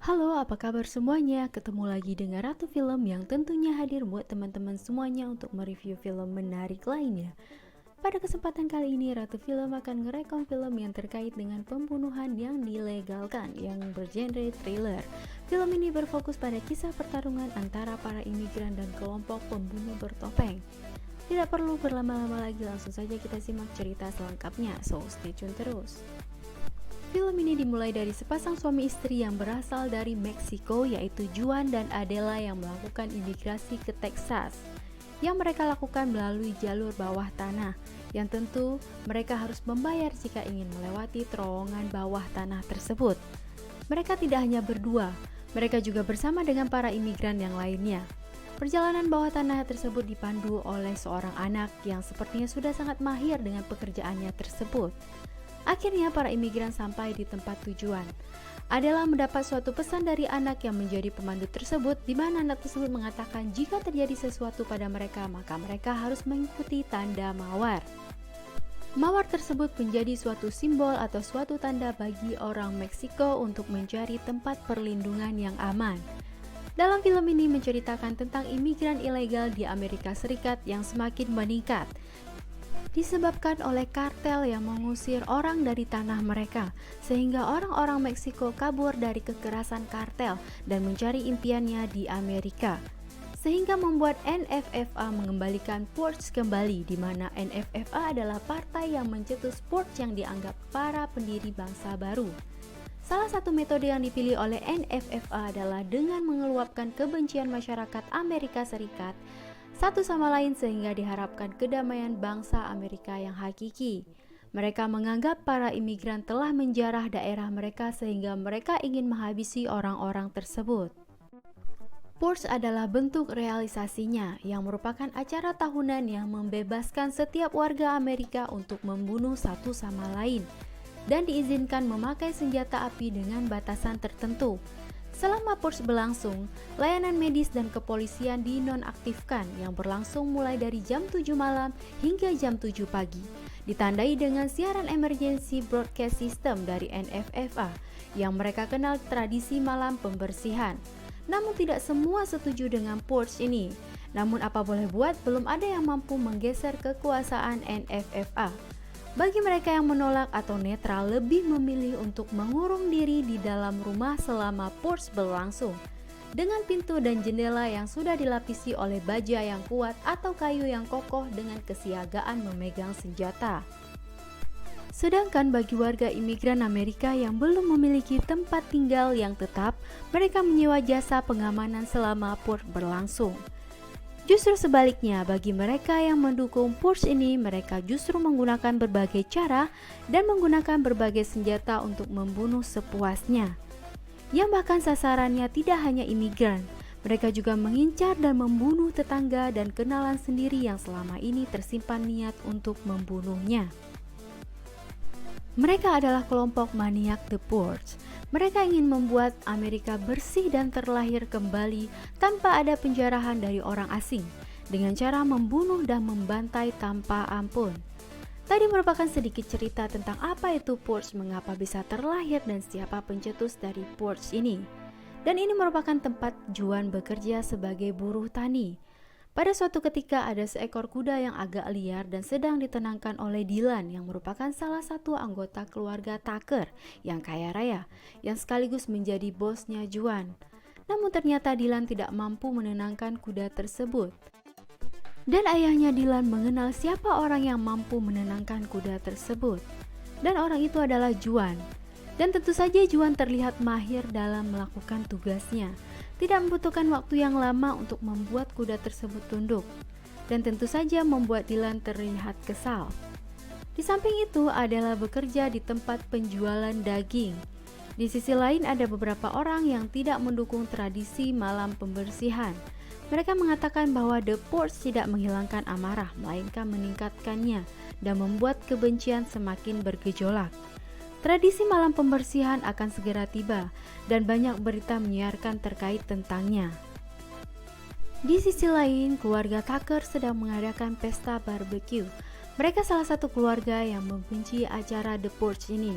Halo, apa kabar semuanya? Ketemu lagi dengan Ratu Film yang tentunya hadir buat teman-teman semuanya untuk mereview film menarik lainnya. Pada kesempatan kali ini, Ratu Film akan ngerekom film yang terkait dengan pembunuhan yang dilegalkan yang bergenre thriller. Film ini berfokus pada kisah pertarungan antara para imigran dan kelompok pembunuh bertopeng. Tidak perlu berlama-lama lagi, langsung saja kita simak cerita selengkapnya, so stay tune terus. Film ini dimulai dari sepasang suami istri yang berasal dari Meksiko, yaitu Juan dan Adela yang melakukan imigrasi ke Texas. Yang mereka lakukan melalui jalur bawah tanah, yang tentu mereka harus membayar jika ingin melewati terowongan bawah tanah tersebut. Mereka tidak hanya berdua, mereka juga bersama dengan para imigran yang lainnya. Perjalanan bawah tanah tersebut dipandu oleh seorang anak yang sepertinya sudah sangat mahir dengan pekerjaannya tersebut. Akhirnya para imigran sampai di tempat tujuan. Adela mendapat suatu pesan dari anak yang menjadi pemandu tersebut, di mana anak tersebut mengatakan jika terjadi sesuatu pada mereka, maka mereka harus mengikuti tanda mawar. Mawar tersebut menjadi suatu simbol atau suatu tanda bagi orang Meksiko untuk mencari tempat perlindungan yang aman. Dalam film ini menceritakan tentang imigran ilegal di Amerika Serikat yang semakin meningkat, disebabkan oleh kartel yang mengusir orang dari tanah mereka, sehingga orang-orang Meksiko kabur dari kekerasan kartel dan mencari impiannya di Amerika, sehingga membuat NFFA mengembalikan Porch kembali, di mana NFFA adalah partai yang mencetus Porch yang dianggap para pendiri bangsa baru. Salah satu metode yang dipilih oleh NFFA adalah dengan mengeluapkan kebencian masyarakat Amerika Serikat satu sama lain, sehingga diharapkan kedamaian bangsa Amerika yang hakiki. Mereka menganggap para imigran telah menjarah daerah mereka sehingga mereka ingin menghabisi orang-orang tersebut. Purge adalah bentuk realisasinya, yang merupakan acara tahunan yang membebaskan setiap warga Amerika untuk membunuh satu sama lain dan diizinkan memakai senjata api dengan batasan tertentu. Selama Purge berlangsung, layanan medis dan kepolisian dinonaktifkan yang berlangsung mulai dari jam 7 malam hingga jam 7 pagi. Ditandai dengan siaran emergency broadcast system dari NFFA yang mereka kenal tradisi malam pembersihan. Namun tidak semua setuju dengan Purge ini. Namun apa boleh buat, belum ada yang mampu menggeser kekuasaan NFFA. Bagi mereka yang menolak atau netral, lebih memilih untuk mengurung diri di dalam rumah selama Purge berlangsung, dengan pintu dan jendela yang sudah dilapisi oleh baja yang kuat atau kayu yang kokoh dengan kesiagaan memegang senjata. Sedangkan bagi warga imigran Amerika yang belum memiliki tempat tinggal yang tetap, mereka menyewa jasa pengamanan selama Purge berlangsung. Justru sebaliknya, bagi mereka yang mendukung Purge ini, mereka justru menggunakan berbagai cara dan menggunakan berbagai senjata untuk membunuh sepuasnya. Yang bahkan sasarannya tidak hanya imigran, mereka juga mengincar dan membunuh tetangga dan kenalan sendiri yang selama ini tersimpan niat untuk membunuhnya. Mereka adalah kelompok maniak The Purge. Mereka ingin membuat Amerika bersih dan terlahir kembali tanpa ada penjarahan dari orang asing, dengan cara membunuh dan membantai tanpa ampun. Tadi merupakan sedikit cerita tentang apa itu Purge, mengapa bisa terlahir, dan siapa pencetus dari Purge ini. Dan ini merupakan tempat Juan bekerja sebagai buruh tani. Pada suatu ketika ada seekor kuda yang agak liar dan sedang ditenangkan oleh Dylan, yang merupakan salah satu anggota keluarga Tucker yang kaya raya, yang sekaligus menjadi bosnya Juan. Namun ternyata Dylan tidak mampu menenangkan kuda tersebut. Dan ayahnya Dylan mengenal siapa orang yang mampu menenangkan kuda tersebut. Dan orang itu adalah Juan. Dan tentu saja Juan terlihat mahir dalam melakukan tugasnya. Tidak membutuhkan waktu yang lama untuk membuat kuda tersebut tunduk, dan tentu saja membuat Dylan terlihat kesal. Di samping itu adalah bekerja di tempat penjualan daging. Di sisi lain ada beberapa orang yang tidak mendukung tradisi malam pembersihan. Mereka mengatakan bahwa The Purge tidak menghilangkan amarah, melainkan meningkatkannya dan membuat kebencian semakin bergejolak. Tradisi malam pembersihan akan segera tiba dan banyak berita menyiarkan terkait tentangnya. Di sisi lain, keluarga Tucker sedang mengadakan pesta barbecue. Mereka salah satu keluarga yang membenci acara The Porch ini.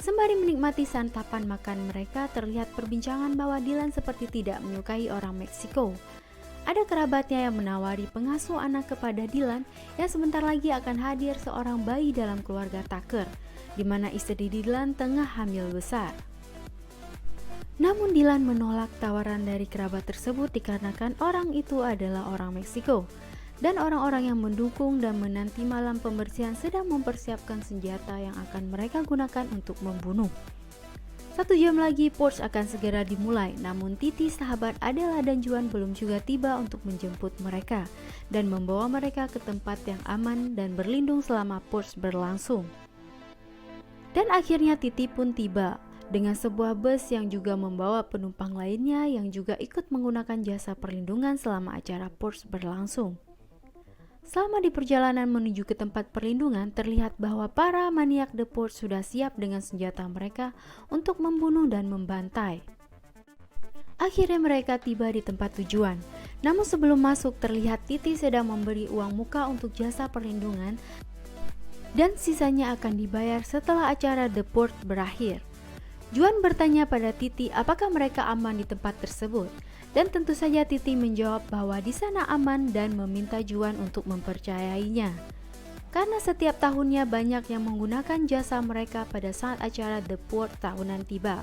Sembari menikmati santapan makan mereka, terlihat perbincangan bahwa Dylan seperti tidak menyukai orang Meksiko. Ada kerabatnya yang menawari pengasuh anak kepada Dylan yang sebentar lagi akan hadir seorang bayi dalam keluarga Tucker, di mana istri Dylan tengah hamil besar. Namun Dylan menolak tawaran dari kerabat tersebut dikarenakan orang itu adalah orang Meksiko. Dan orang-orang yang mendukung dan menanti malam pembersihan sedang mempersiapkan senjata yang akan mereka gunakan untuk membunuh. 1 jam lagi Porch akan segera dimulai, namun Titi, sahabat Adela dan Juan belum juga tiba untuk menjemput mereka dan membawa mereka ke tempat yang aman dan berlindung selama Porch berlangsung. Dan akhirnya Titi pun tiba dengan sebuah bus yang juga membawa penumpang lainnya yang juga ikut menggunakan jasa perlindungan selama acara Porch berlangsung. Selama di perjalanan menuju ke tempat perlindungan, terlihat bahwa para maniak The Porch sudah siap dengan senjata mereka untuk membunuh dan membantai. Akhirnya mereka tiba di tempat tujuan. Namun sebelum masuk, terlihat Titi sedang memberi uang muka untuk jasa perlindungan dan sisanya akan dibayar setelah acara The Porch berakhir. Juan bertanya pada Titi apakah mereka aman di tempat tersebut. Dan tentu saja Titi menjawab bahwa di sana aman dan meminta Juan untuk mempercayainya. Karena setiap tahunnya banyak yang menggunakan jasa mereka pada saat acara The Porch tahunan tiba.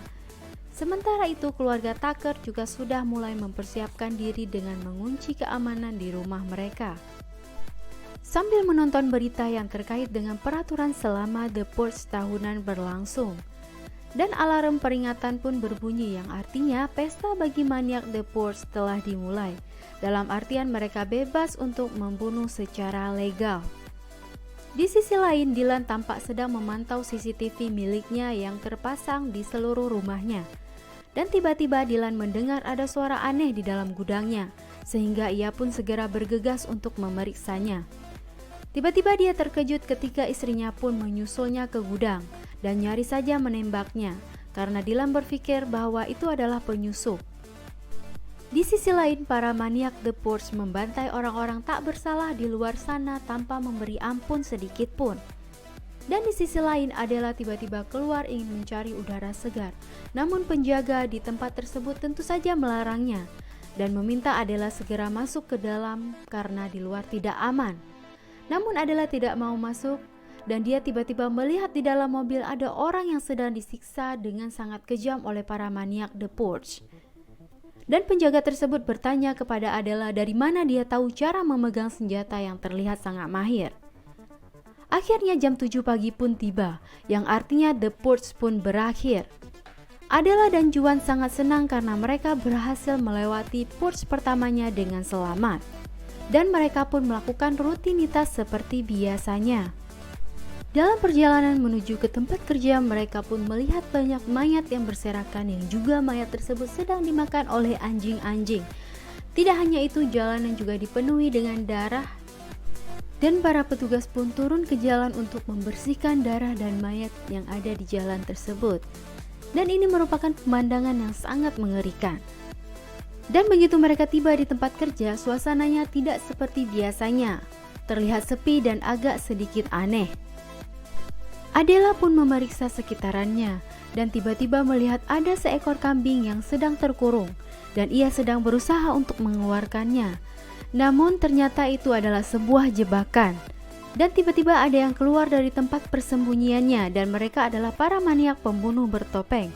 Sementara itu keluarga Tucker juga sudah mulai mempersiapkan diri dengan mengunci keamanan di rumah mereka. Sambil menonton berita yang terkait dengan peraturan selama The Porch tahunan berlangsung. Dan alarm peringatan pun berbunyi yang artinya pesta bagi maniak The Porch telah dimulai. Dalam artian mereka bebas untuk membunuh secara legal. Di sisi lain, Dylan tampak sedang memantau CCTV miliknya yang terpasang di seluruh rumahnya. Dan tiba-tiba Dylan mendengar ada suara aneh di dalam gudangnya, sehingga ia pun segera bergegas untuk memeriksanya. Tiba-tiba dia terkejut ketika istrinya pun menyusulnya ke gudang dan nyaris saja menembaknya karena Dylan berpikir bahwa itu adalah penyusup. Di sisi lain, para maniak The Porch membantai orang-orang tak bersalah di luar sana tanpa memberi ampun sedikit pun. Dan di sisi lain, Adela tiba-tiba keluar ingin mencari udara segar. Namun penjaga di tempat tersebut tentu saja melarangnya dan meminta Adela segera masuk ke dalam karena di luar tidak aman. Namun Adela tidak mau masuk dan dia tiba-tiba melihat di dalam mobil ada orang yang sedang disiksa dengan sangat kejam oleh para maniak The Porch. Dan penjaga tersebut bertanya kepada Adela dari mana dia tahu cara memegang senjata yang terlihat sangat mahir. Akhirnya jam 7 pagi pun tiba, yang artinya The Porch pun berakhir. Adela dan Juan sangat senang karena mereka berhasil melewati Porch pertamanya dengan selamat. Dan mereka pun melakukan rutinitas seperti biasanya. Dalam perjalanan menuju ke tempat kerja, mereka pun melihat banyak mayat yang berserakan yang juga mayat tersebut sedang dimakan oleh anjing-anjing. Tidak hanya itu, jalanan juga dipenuhi dengan darah dan para petugas pun turun ke jalan untuk membersihkan darah dan mayat yang ada di jalan tersebut. Dan ini merupakan pemandangan yang sangat mengerikan. Dan begitu mereka tiba di tempat kerja, suasananya tidak seperti biasanya. Terlihat sepi dan agak sedikit aneh. Adela pun memeriksa sekitarannya dan tiba-tiba melihat ada seekor kambing yang sedang terkurung dan ia sedang berusaha untuk mengeluarkannya. Namun ternyata itu adalah sebuah jebakan. Dan tiba-tiba ada yang keluar dari tempat persembunyiannya dan mereka adalah para maniak pembunuh bertopeng.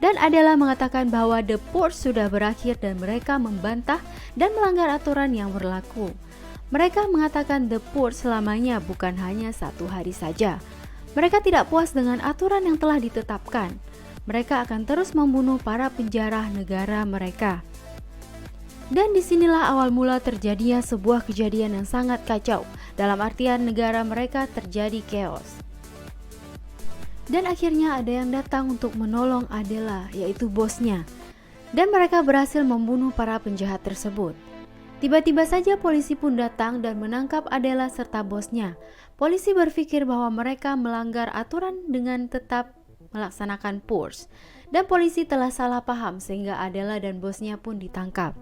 Dan Adela mengatakan bahwa The Porch sudah berakhir dan mereka membantah dan melanggar aturan yang berlaku. Mereka mengatakan The Porch selamanya, bukan hanya 1 hari saja. Mereka tidak puas dengan aturan yang telah ditetapkan. Mereka akan terus membunuh para penjara negara mereka. Dan disinilah awal mula terjadinya sebuah kejadian yang sangat kacau. Dalam artian negara mereka terjadi chaos. Dan akhirnya ada yang datang untuk menolong Adela, yaitu bosnya. Dan mereka berhasil membunuh para penjahat tersebut. Tiba-tiba saja polisi pun datang dan menangkap Adela serta bosnya. Polisi berpikir bahwa mereka melanggar aturan dengan tetap melaksanakan Porch. Dan polisi telah salah paham sehingga Adela dan bosnya pun ditangkap.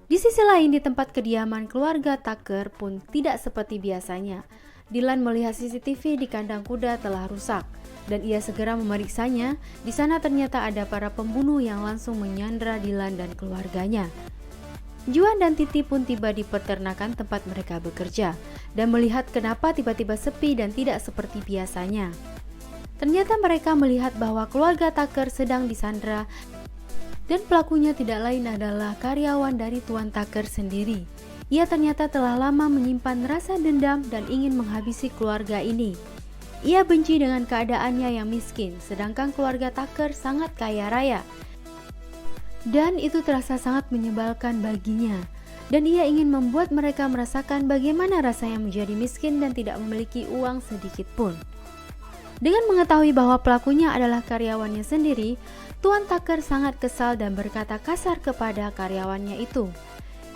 Di sisi lain, di tempat kediaman keluarga Tucker pun tidak seperti biasanya. Dylan melihat CCTV di kandang kuda telah rusak dan ia segera memeriksanya. Di sana ternyata ada para pembunuh yang langsung menyandra Dylan dan keluarganya. Juan dan Titi pun tiba di peternakan tempat mereka bekerja dan melihat kenapa tiba-tiba sepi dan tidak seperti biasanya. Ternyata mereka melihat bahwa keluarga Tucker sedang disandra dan pelakunya tidak lain adalah karyawan dari Tuan Tucker sendiri. Ia ternyata telah lama menyimpan rasa dendam dan ingin menghabisi keluarga ini. Ia benci dengan keadaannya yang miskin, sedangkan keluarga Tucker sangat kaya raya. Dan itu terasa sangat menyebalkan baginya. Dan ia ingin membuat mereka merasakan bagaimana rasanya menjadi miskin dan tidak memiliki uang sedikit pun. Dengan mengetahui bahwa pelakunya adalah karyawannya sendiri, Tuan Tucker sangat kesal dan berkata kasar kepada karyawannya itu,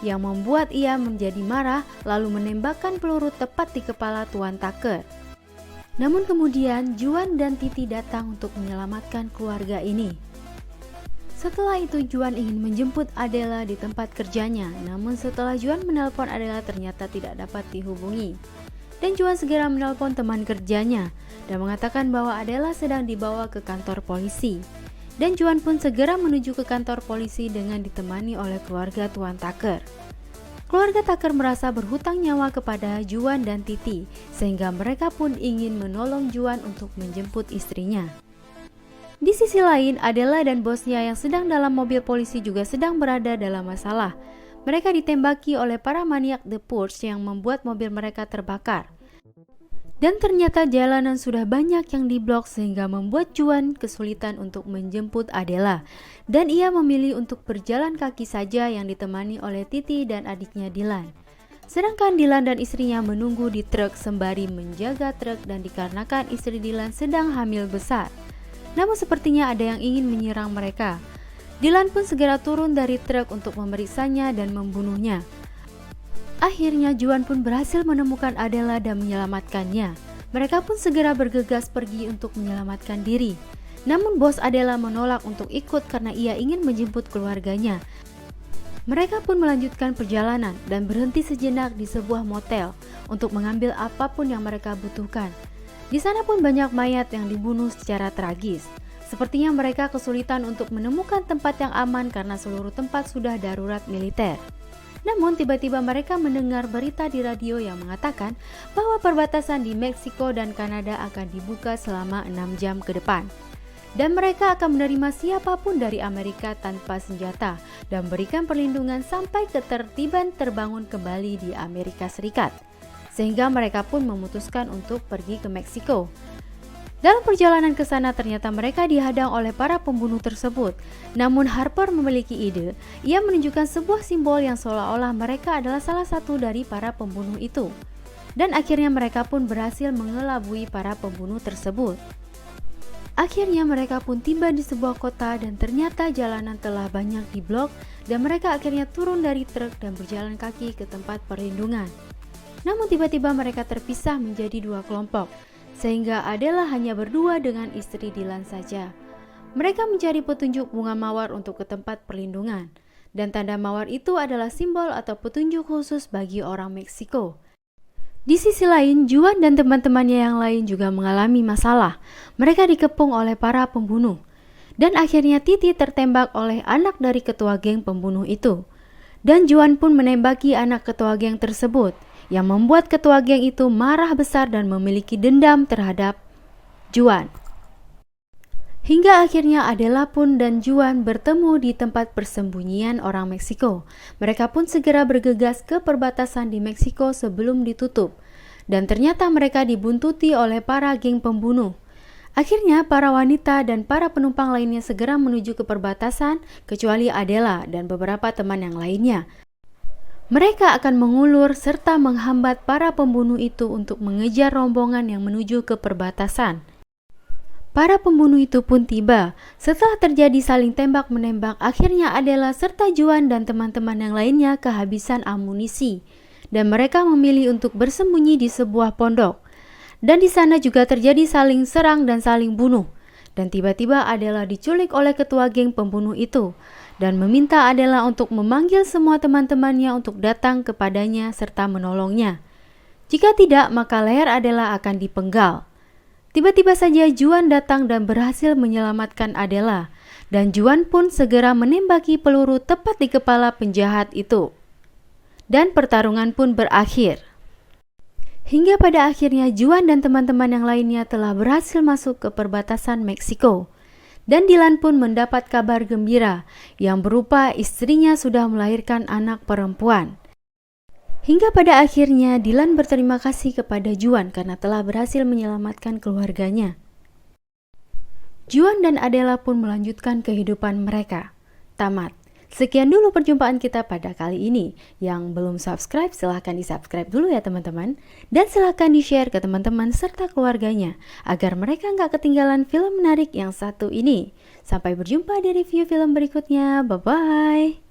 yang membuat ia menjadi marah lalu menembakkan peluru tepat di kepala Tuan Tucker. Namun kemudian Juan dan Titi datang untuk menyelamatkan keluarga ini. Setelah itu Juan ingin menjemput Adela di tempat kerjanya, namun setelah Juan menelpon Adela ternyata tidak dapat dihubungi. Dan Juan segera menelpon teman kerjanya dan mengatakan bahwa Adela sedang dibawa ke kantor polisi. Dan Juan pun segera menuju ke kantor polisi dengan ditemani oleh keluarga Tuan Tucker. Keluarga Tucker merasa berhutang nyawa kepada Juan dan Titi, sehingga mereka pun ingin menolong Juan untuk menjemput istrinya. Di sisi lain, Adela dan bosnya yang sedang dalam mobil polisi juga sedang berada dalam masalah. Mereka ditembaki oleh para maniak The Purge yang membuat mobil mereka terbakar. Dan ternyata jalanan sudah banyak yang diblok sehingga membuat Juan kesulitan untuk menjemput Adela. Dan ia memilih untuk berjalan kaki saja yang ditemani oleh Titi dan adiknya Dylan. Sedangkan Dylan dan istrinya menunggu di truk sembari menjaga truk dan dikarenakan istri Dylan sedang hamil besar. Namun sepertinya ada yang ingin menyerang mereka. Dylan pun segera turun dari truk untuk memeriksanya dan membunuhnya. Akhirnya Juan pun berhasil menemukan Adela dan menyelamatkannya. Mereka pun segera bergegas pergi untuk menyelamatkan diri. Namun bos Adela menolak untuk ikut karena ia ingin menjemput keluarganya. Mereka pun melanjutkan perjalanan dan berhenti sejenak di sebuah motel untuk mengambil apapun yang mereka butuhkan. Di sana pun banyak mayat yang dibunuh secara tragis. Sepertinya mereka kesulitan untuk menemukan tempat yang aman karena seluruh tempat sudah darurat militer. Namun tiba-tiba mereka mendengar berita di radio yang mengatakan bahwa perbatasan di Meksiko dan Kanada akan dibuka selama 6 jam ke depan. Dan mereka akan menerima siapapun dari Amerika tanpa senjata dan berikan perlindungan sampai ketertiban terbangun kembali di Amerika Serikat. Sehingga mereka pun memutuskan untuk pergi ke Meksiko. Dalam perjalanan ke sana ternyata mereka dihadang oleh para pembunuh tersebut. Namun Harper memiliki ide. Ia menunjukkan sebuah simbol yang seolah-olah mereka adalah salah satu dari para pembunuh itu. Dan akhirnya mereka pun berhasil mengelabui para pembunuh tersebut. Akhirnya mereka pun tiba di sebuah kota dan ternyata jalanan telah banyak diblok dan mereka akhirnya turun dari truk dan berjalan kaki ke tempat perlindungan. Namun tiba-tiba mereka terpisah menjadi 2 kelompok, sehingga Adela hanya berdua dengan istri Dylan saja. Mereka mencari petunjuk bunga mawar untuk ke tempat perlindungan, dan tanda mawar itu adalah simbol atau petunjuk khusus bagi orang Meksiko. Di sisi lain, Juan dan teman-temannya yang lain juga mengalami masalah. Mereka dikepung oleh para pembunuh, dan akhirnya Titi tertembak oleh anak dari ketua geng pembunuh itu. Dan Juan pun menembaki anak ketua geng tersebut, yang membuat ketua geng itu marah besar dan memiliki dendam terhadap Juan. Hingga akhirnya Adela pun dan Juan bertemu di tempat persembunyian orang Meksiko. Mereka pun segera bergegas ke perbatasan di Meksiko sebelum ditutup. Dan ternyata mereka dibuntuti oleh para geng pembunuh. Akhirnya para wanita dan para penumpang lainnya segera menuju ke perbatasan kecuali Adela dan beberapa teman yang lainnya. Mereka akan mengulur serta menghambat para pembunuh itu untuk mengejar rombongan yang menuju ke perbatasan. Para pembunuh itu pun tiba. Setelah terjadi saling tembak-menembak, akhirnya Adela serta Juan dan teman-teman yang lainnya kehabisan amunisi. Dan mereka memilih untuk bersembunyi di sebuah pondok. Dan di sana juga terjadi saling serang dan saling bunuh. Dan tiba-tiba Adela diculik oleh ketua geng pembunuh itu. Dan meminta Adela untuk memanggil semua teman-temannya untuk datang kepadanya serta menolongnya. Jika tidak, maka leher Adela akan dipenggal. Tiba-tiba saja Juan datang dan berhasil menyelamatkan Adela, dan Juan pun segera menembaki peluru tepat di kepala penjahat itu. Dan pertarungan pun berakhir. Hingga pada akhirnya Juan dan teman-teman yang lainnya telah berhasil masuk ke perbatasan Meksiko. Dan Dylan pun mendapat kabar gembira yang berupa istrinya sudah melahirkan anak perempuan. Hingga pada akhirnya Dylan berterima kasih kepada Juan karena telah berhasil menyelamatkan keluarganya. Juan dan Adela pun melanjutkan kehidupan mereka. Tamat. Sekian dulu perjumpaan kita pada kali ini. Yang belum subscribe, silahkan di-subscribe dulu ya teman-teman. Dan silahkan di-share ke teman-teman serta keluarganya, agar mereka nggak ketinggalan film menarik yang satu ini. Sampai berjumpa di review film berikutnya. Bye-bye.